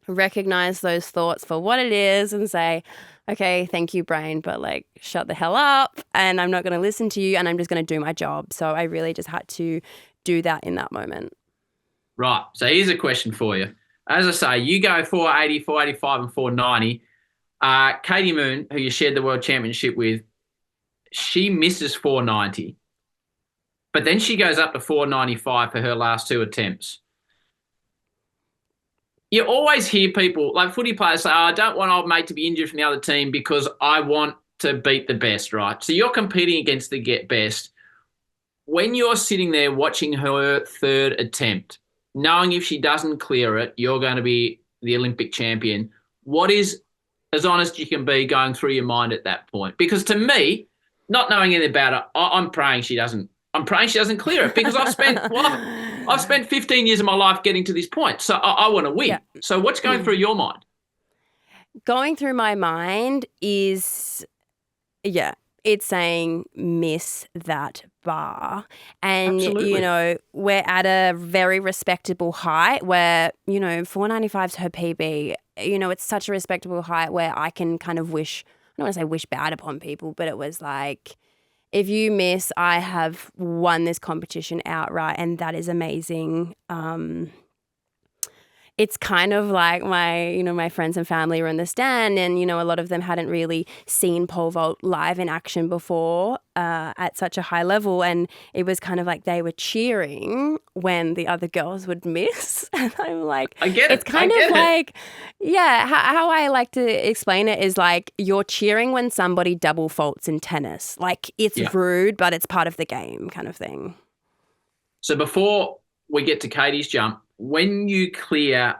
recognize those thoughts for what it is and say, okay, thank you, brain, but like shut the hell up and I'm not going to listen to you and I'm just going to do my job. So I really just had to do that in that moment. Right. So here's a question for you. As I say, you go 480, 485 and 490. Katie Moon, who you shared the world championship with, she misses 490, but then she goes up to 495 for her last two attempts. you always hear people like footy players say, oh, I don't want old mate to be injured from the other team because I want to beat the best, right? So you're competing against the best. When you're sitting there watching her third attempt, knowing if she doesn't clear it, you're going to be the Olympic champion, what is as honest you can be going through your mind at that point? Because to me, not knowing anything about it, I'm praying she doesn't. I'm praying she doesn't clear it because I've spent 15 years of my life getting to this point, so I want to win. Yeah. So what's going through your mind? Going through my mind is, it's saying miss that bar. And, Absolutely. we're at a very respectable height where, 495 is her PB. It's such a respectable height where I can kind of wish, I don't want to say wish bad upon people, but it was like, if you miss, I have won this competition outright, and that is amazing. It's kind of like my friends and family were in the stand, and, a lot of them hadn't really seen pole vault live in action before at such a high level. And it was kind of like they were cheering when the other girls would miss. And I'm like, I get it. It's kind of like, how I like to explain it is like you're cheering when somebody double faults in tennis. Like it's rude, but it's part of the game kind of thing. So before we get to Katie's jump, when you clear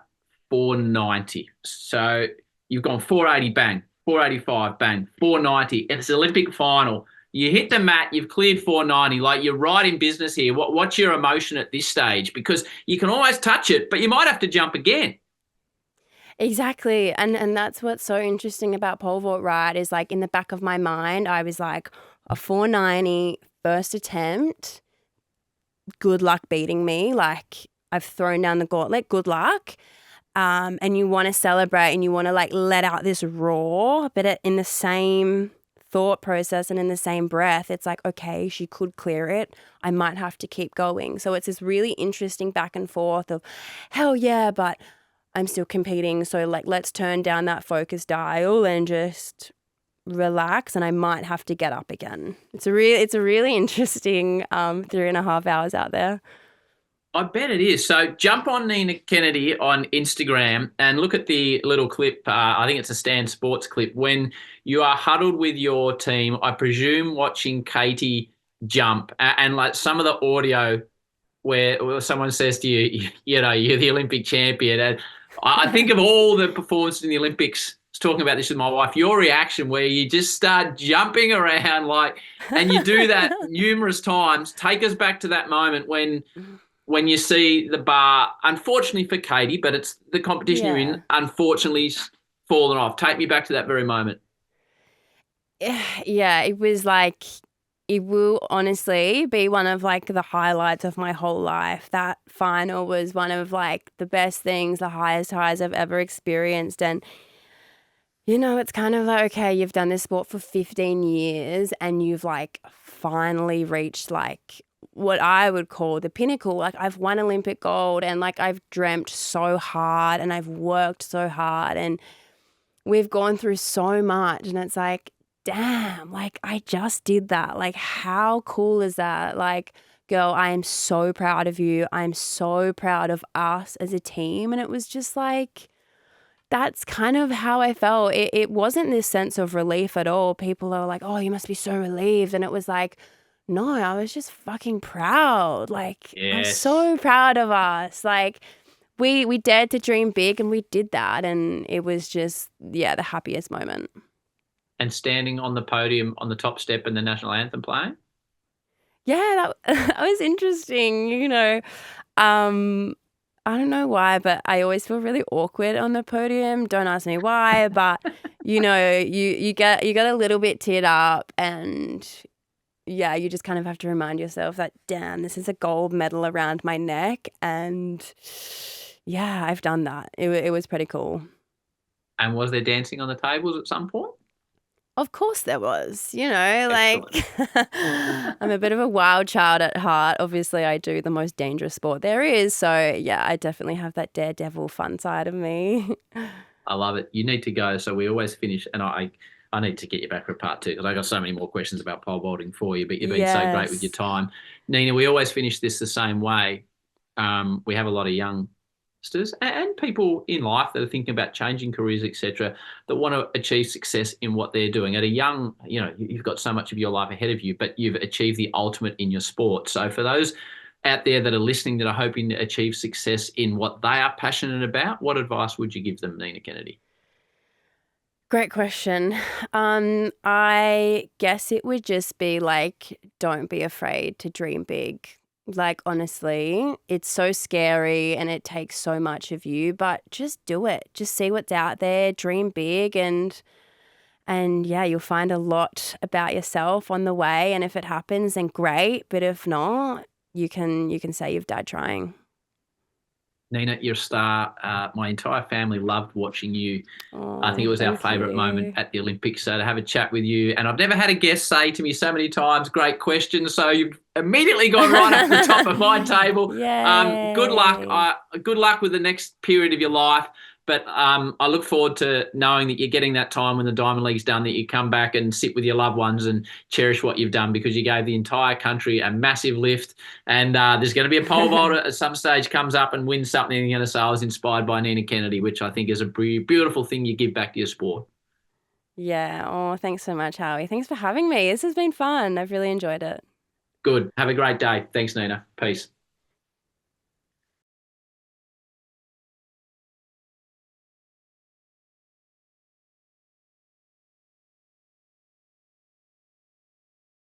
490, so you've gone 480, bang, 485, bang, 490, and it's Olympic final. You hit the mat, you've cleared 490, like you're right in business here. What's your emotion at this stage? Because you can always touch it, but you might have to jump again. Exactly. And that's what's so interesting about pole vault, right, is like in the back of my mind, I was like, a 490 first attempt, good luck beating me. Like I've thrown down the gauntlet, good luck. And you want to celebrate and you want to like let out this roar, but in the same thought process and in the same breath, it's like, okay, she could clear it. I might have to keep going. So it's this really interesting back and forth of hell yeah, but I'm still competing. So like, let's turn down that focus dial and just relax, and I might have to get up again. It's a really interesting 3.5 hours out there. I bet it is. So jump on Nina Kennedy on Instagram and look at the little clip. I think it's a Stan Sports clip when you are huddled with your team, I presume watching Katie jump, and like some of the audio where someone says to you, you're the Olympic champion. And I think of all the performances in the Olympics. I was talking about this with my wife, your reaction where you just start jumping around and you do that numerous times. Take us back to that moment when you see the bar, unfortunately for Katie, but it's the competition you're in, unfortunately fallen off. Take me back to that very moment. Yeah, it was like, it will honestly be one of like the highlights of my whole life. That final was one of like the best things, the highest highs I've ever experienced. And, it's kind of like, okay, you've done this sport for 15 years and you've like finally reached like what I would call the pinnacle. Like I've won Olympic gold and like I've dreamt so hard and I've worked so hard and we've gone through so much, and it's like, damn, like I just did that. Like how cool is that? Like, girl, I am so proud of you. I'm so proud of us as a team. And it was just like, that's kind of how I felt. It wasn't this sense of relief at all. People are like, oh, you must be so relieved. And it was like, no, I was just fucking proud. Like, I'm so proud of us. Like, we dared to dream big and we did that. And it was just, the happiest moment. And standing on the podium on the top step and the national anthem playing? Yeah, that was interesting. I don't know why, but I always feel really awkward on the podium. Don't ask me why, but you get a little bit teared up, and you just kind of have to remind yourself that, damn, this is a gold medal around my neck, and I've done that. It was pretty cool. And was there dancing on the tables at some point? Of course there was, like I'm a bit of a wild child at heart. Obviously, I do the most dangerous sport there is. So, I definitely have that daredevil fun side of me. I love it. You need to go. So we always finish, and I need to get you back for part 2 because I got so many more questions about pole vaulting for you, but you've been so great with your time. Nina, we always finish this the same way. We have a lot of young and people in life that are thinking about changing careers, etc., that want to achieve success in what they're doing at a young, you've got so much of your life ahead of you, but you've achieved the ultimate in your sport. So for those out there that are listening that are hoping to achieve success in what they are passionate about, what advice would you give them, Nina Kennedy? Great question. I guess it would just be like, don't be afraid to dream big. Like, honestly, it's so scary and it takes so much of you, but just do it. Just see what's out there, dream big, and yeah, you'll find a lot about yourself on the way. And if it happens, then great. But if not, you can say you've died trying. Nina, you're a star. My entire family loved watching you. Oh, I think it was our favourite moment at the Olympics. So to have a chat with you, and I've never had a guest say to me so many times, "Great question." So you've immediately gone right up the top of my table. Yay. Good luck. Good luck with the next period of your life. But I look forward to knowing that you're getting that time when the Diamond League's done, that you come back and sit with your loved ones and cherish what you've done, because you gave the entire country a massive lift. And there's going to be a pole vaulter at some stage comes up and wins something, and you're going to say, I was inspired by Nina Kennedy, which I think is a beautiful thing you give back to your sport. Yeah. Oh, thanks so much, Howie. Thanks for having me. This has been fun. I've really enjoyed it. Good. Have a great day. Thanks, Nina. Peace.